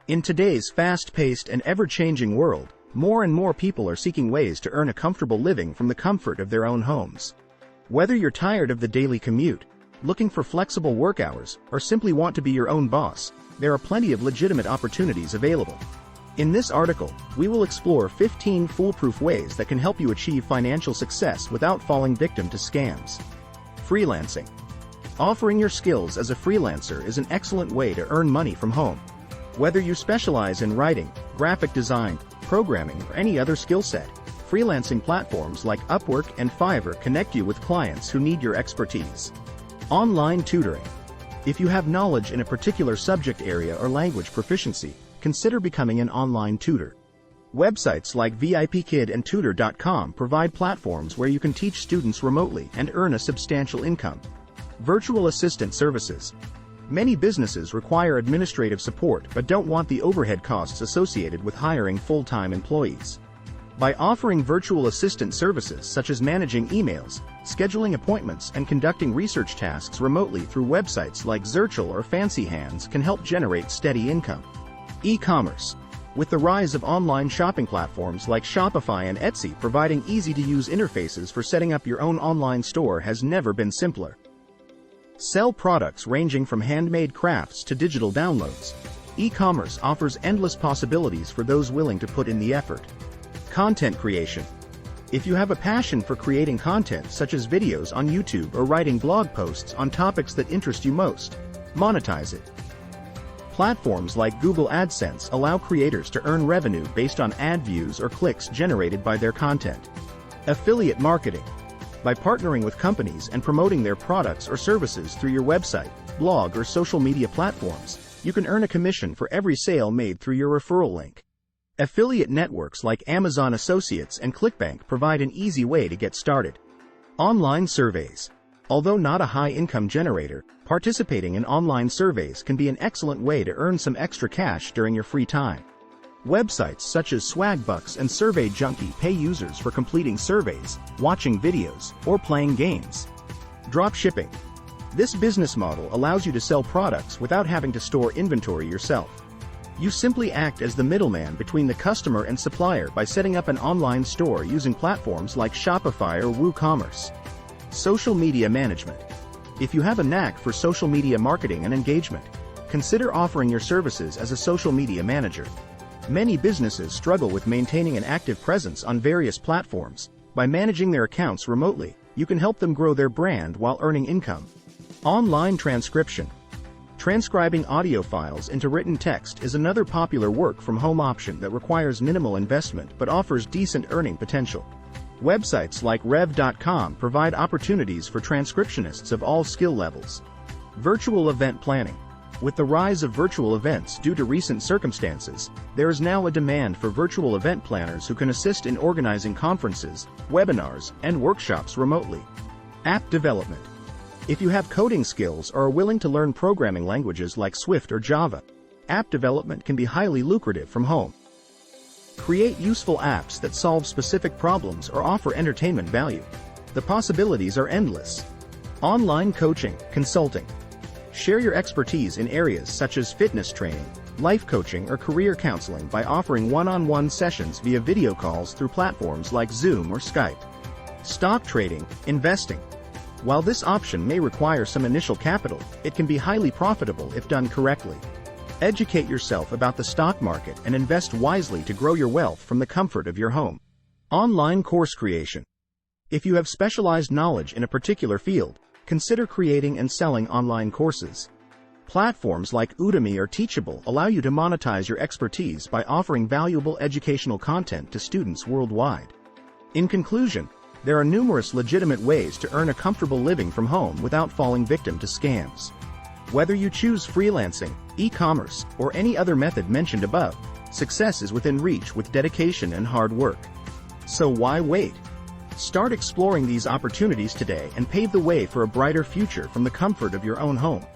In today's fast-paced and ever-changing world, more and more people are seeking ways to earn a comfortable living from the comfort of their own homes. Whether you're tired of the daily commute, looking for flexible work hours, or simply want to be your own boss, there are plenty of legitimate opportunities available. In this article, we will explore 15 foolproof ways that can help you achieve financial success without falling victim to scams. Freelancing. Offering your skills as a freelancer is an excellent way to earn money from home. Whether you specialize in writing, graphic design, programming, or any other skill set, freelancing platforms like Upwork and Fiverr connect you with clients who need your expertise. Online tutoring. If you have knowledge in a particular subject area or language proficiency, consider becoming an online tutor. Websites like VIPKid and Tutor.com provide platforms where you can teach students remotely and earn a substantial income. Virtual assistant services. Many businesses require administrative support but don't want the overhead costs associated with hiring full-time employees. By offering virtual assistant services such as managing emails, scheduling appointments, and conducting research tasks remotely through websites like Zirtual or Fancy Hands can help generate steady income. E-commerce. With the rise of online shopping platforms like Shopify and Etsy providing easy-to-use interfaces for setting up your own online store has never been simpler. Sell products ranging from handmade crafts to digital downloads. E-commerce offers endless possibilities for those willing to put in the effort. Content creation. If you have a passion for creating content such as videos on YouTube or writing blog posts on topics that interest you most, monetize it. Platforms like Google AdSense allow creators to earn revenue based on ad views or clicks generated by their content. Affiliate marketing. By partnering with companies and promoting their products or services through your website, blog, or social media platforms, you can earn a commission for every sale made through your referral link. Affiliate networks like Amazon Associates and ClickBank provide an easy way to get started. Online surveys. Although not a high-income generator, participating in online surveys can be an excellent way to earn some extra cash during your free time. Websites such as Swagbucks and Survey Junkie pay users for completing surveys, watching videos, or playing games. Dropshipping. This business model allows you to sell products without having to store inventory yourself. You simply act as the middleman between the customer and supplier by setting up an online store using platforms like Shopify or WooCommerce. Social media management. If you have a knack for social media marketing and engagement, consider offering your services as a social media manager. Many businesses struggle with maintaining an active presence on various platforms. By managing their accounts remotely, you can help them grow their brand while earning income. Online transcription. Transcribing audio files into written text is another popular work-from-home option that requires minimal investment but offers decent earning potential. Websites like Rev.com provide opportunities for transcriptionists of all skill levels. Virtual event planning. With the rise of virtual events due to recent circumstances, there is now a demand for virtual event planners who can assist in organizing conferences, webinars, and workshops remotely. App development. If you have coding skills or are willing to learn programming languages like Swift or Java, app development can be highly lucrative from home. Create useful apps that solve specific problems or offer entertainment value. The possibilities are endless. Online coaching, consulting. Share your expertise in areas such as fitness training, life coaching, or career counseling by offering one-on-one sessions via video calls through platforms like Zoom or Skype. Stock trading, investing. While this option may require some initial capital, it can be highly profitable if done correctly. Educate yourself about the stock market and invest wisely to grow your wealth from the comfort of your home. Online course creation. If you have specialized knowledge in a particular field, consider creating and selling online courses. Platforms like Udemy or Teachable allow you to monetize your expertise by offering valuable educational content to students worldwide. In conclusion, there are numerous legitimate ways to earn a comfortable living from home without falling victim to scams. Whether you choose freelancing, e-commerce, or any other method mentioned above, success is within reach with dedication and hard work. So why wait? Start exploring these opportunities today and pave the way for a brighter future from the comfort of your own home.